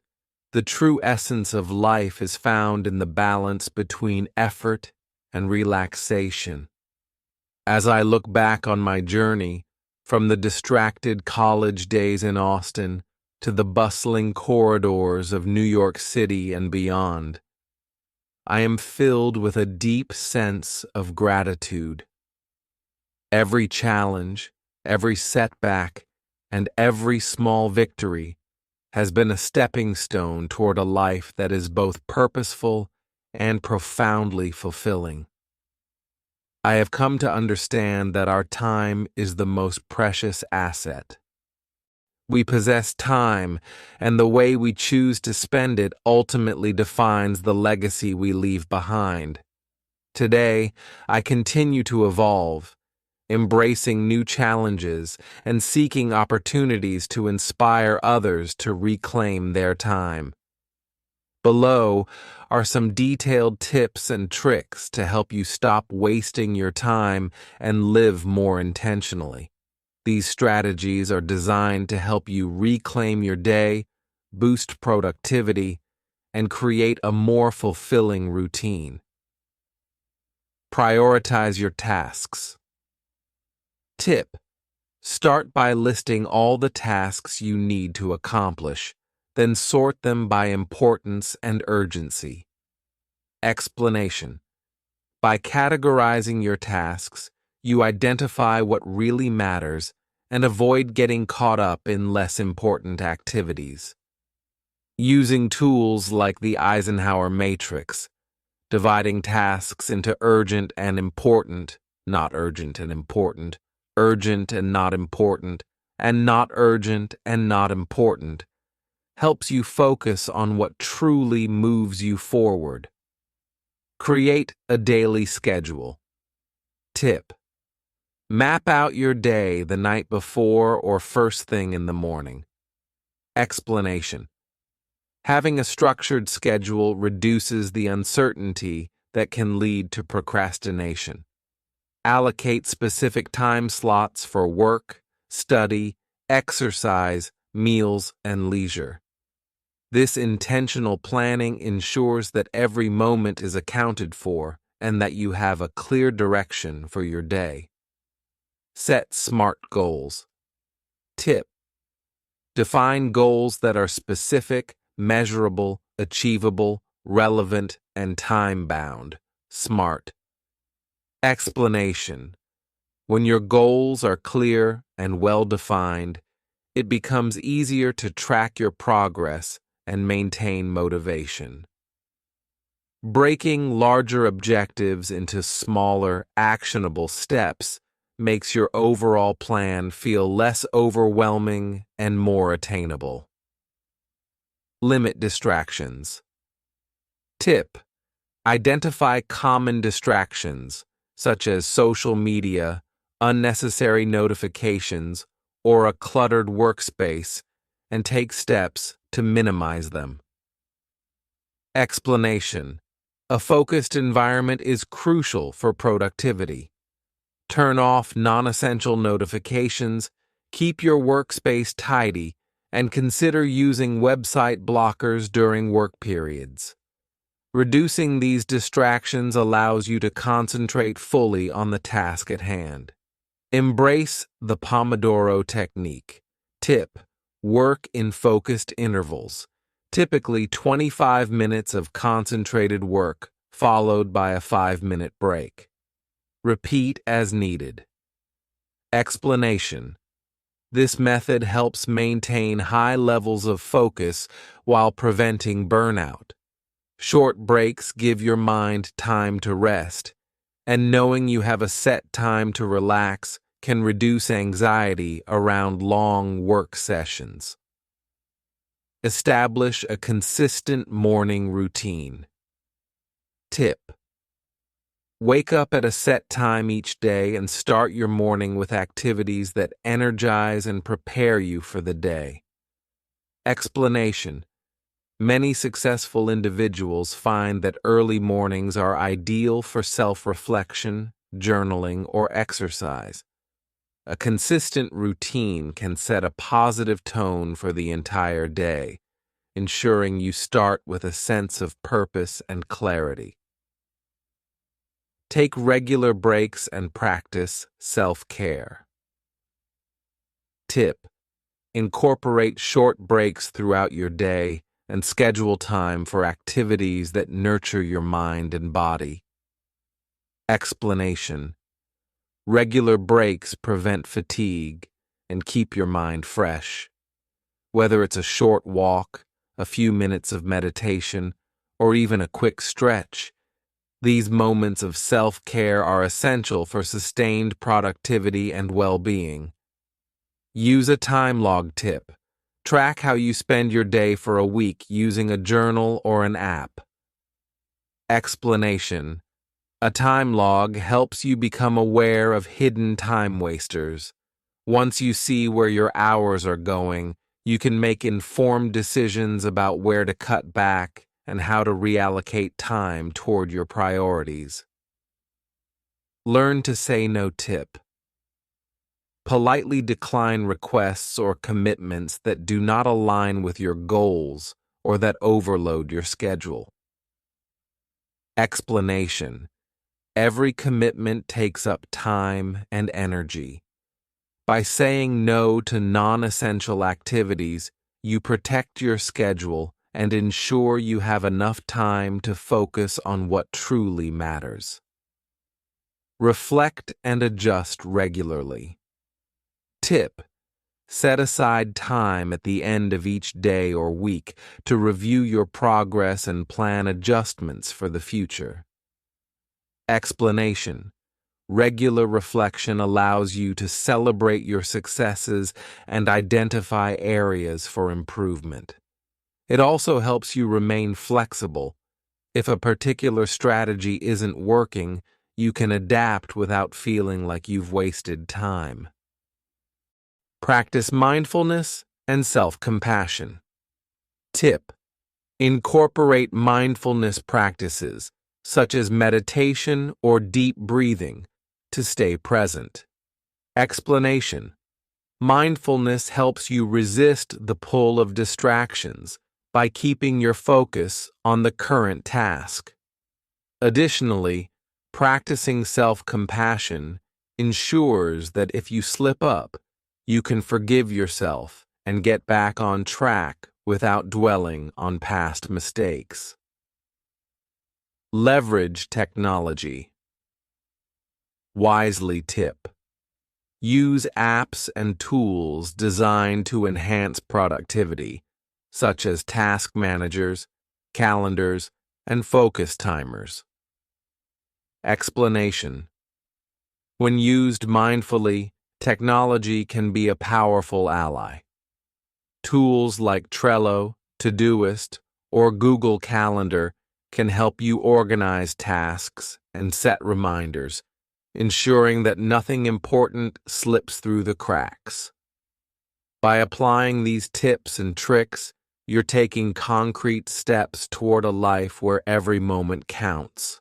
the true essence of life is found in the balance between effort and relaxation. As I look back on my journey, from the distracted college days in Austin to the bustling corridors of New York City and beyond, I am filled with a deep sense of gratitude. Every challenge, every setback, and every small victory has been a stepping stone toward a life that is both purposeful and profoundly fulfilling. I have come to understand that our time is the most precious asset. We possess time, and the way we choose to spend it ultimately defines the legacy we leave behind. Today, I continue to evolve, embracing new challenges and seeking opportunities to inspire others to reclaim their time. Below are some detailed tips and tricks to help you stop wasting your time and live more intentionally. These strategies are designed to help you reclaim your day, boost productivity, and create a more fulfilling routine. Prioritize your tasks. Tip: start by listing all the tasks you need to accomplish, then sort them by importance and urgency. Explanation: by categorizing your tasks, you identify what really matters and avoid getting caught up in less important activities. Using tools like the Eisenhower matrix, dividing tasks into urgent and important, not urgent and important, urgent and not important, and not urgent and not important, helps you focus on what truly moves you forward. Create a daily schedule. Tip: map out your day the night before or first thing in the morning. Explanation: having a structured schedule reduces the uncertainty that can lead to procrastination. Allocate specific time slots for work, study, exercise, meals, and leisure. This intentional planning ensures that every moment is accounted for and that you have a clear direction for your day. Set SMART goals. Tip: define goals that are specific, measurable, achievable, relevant, and time-bound. SMART. Explanation. When your goals are clear and well-defined, it becomes easier to track your progress and maintain motivation. Breaking larger objectives into smaller, actionable steps makes your overall plan feel less overwhelming and more attainable. Limit distractions. Tip: identify common distractions, such as social media, unnecessary notifications, or a cluttered workspace, and take steps to minimize them. Explanation. A focused environment is crucial for productivity. Turn off non-essential notifications, keep your workspace tidy, and consider using website blockers during work periods. Reducing these distractions allows you to concentrate fully on the task at hand. Embrace the Pomodoro technique. Tip: work in focused intervals, typically 25 minutes of concentrated work, followed by a 5-minute break. Repeat as needed. Explanation. This method helps maintain high levels of focus while preventing burnout. Short breaks give your mind time to rest, and knowing you have a set time to relax can reduce anxiety around long work sessions. Establish a consistent morning routine. Tip: wake up at a set time each day and start your morning with activities that energize and prepare you for the day. Explanation. Many successful individuals find that early mornings are ideal for self-reflection, journaling, or exercise. A consistent routine can set a positive tone for the entire day, ensuring you start with a sense of purpose and clarity. Take regular breaks and practice self-care. Tip: incorporate short breaks throughout your day and schedule time for activities that nurture your mind and body. Explanation. Regular breaks prevent fatigue and keep your mind fresh. Whether it's a short walk, a few minutes of meditation, or even a quick stretch, these moments of self-care are essential for sustained productivity and well-being. Use a time log tip. Track how you spend your day for a week using a journal or an app. Explanation. A time log helps you become aware of hidden time wasters. Once you see where your hours are going, you can make informed decisions about where to cut back and how to reallocate time toward your priorities. Learn to say no. Tip: politely decline requests or commitments that do not align with your goals or that overload your schedule. Explanation. Every commitment takes up time and energy. By saying no to non-essential activities, you protect your schedule and ensure you have enough time to focus on what truly matters. Reflect and adjust regularly. Tip: set aside time at the end of each day or week to review your progress and plan adjustments for the future. Explanation. Regular reflection allows you to celebrate your successes and identify areas for improvement. It also helps you remain flexible. If a particular strategy isn't working, you can adapt without feeling like you've wasted time. Practice mindfulness and self-compassion. Tip: incorporate mindfulness practices, such as meditation or deep breathing, to stay present. Explanation. Mindfulness helps you resist the pull of distractions by keeping your focus on the current task. Additionally, practicing self-compassion ensures that if you slip up, you can forgive yourself and get back on track without dwelling on past mistakes. Leverage technology. Wisely tip. Use apps and tools designed to enhance productivity, such as task managers, calendars, and focus timers. Explanation. When used mindfully, technology can be a powerful ally. Tools like Trello, Todoist, or Google Calendar can help you organize tasks and set reminders, ensuring that nothing important slips through the cracks. By applying these tips and tricks, you're taking concrete steps toward a life where every moment counts.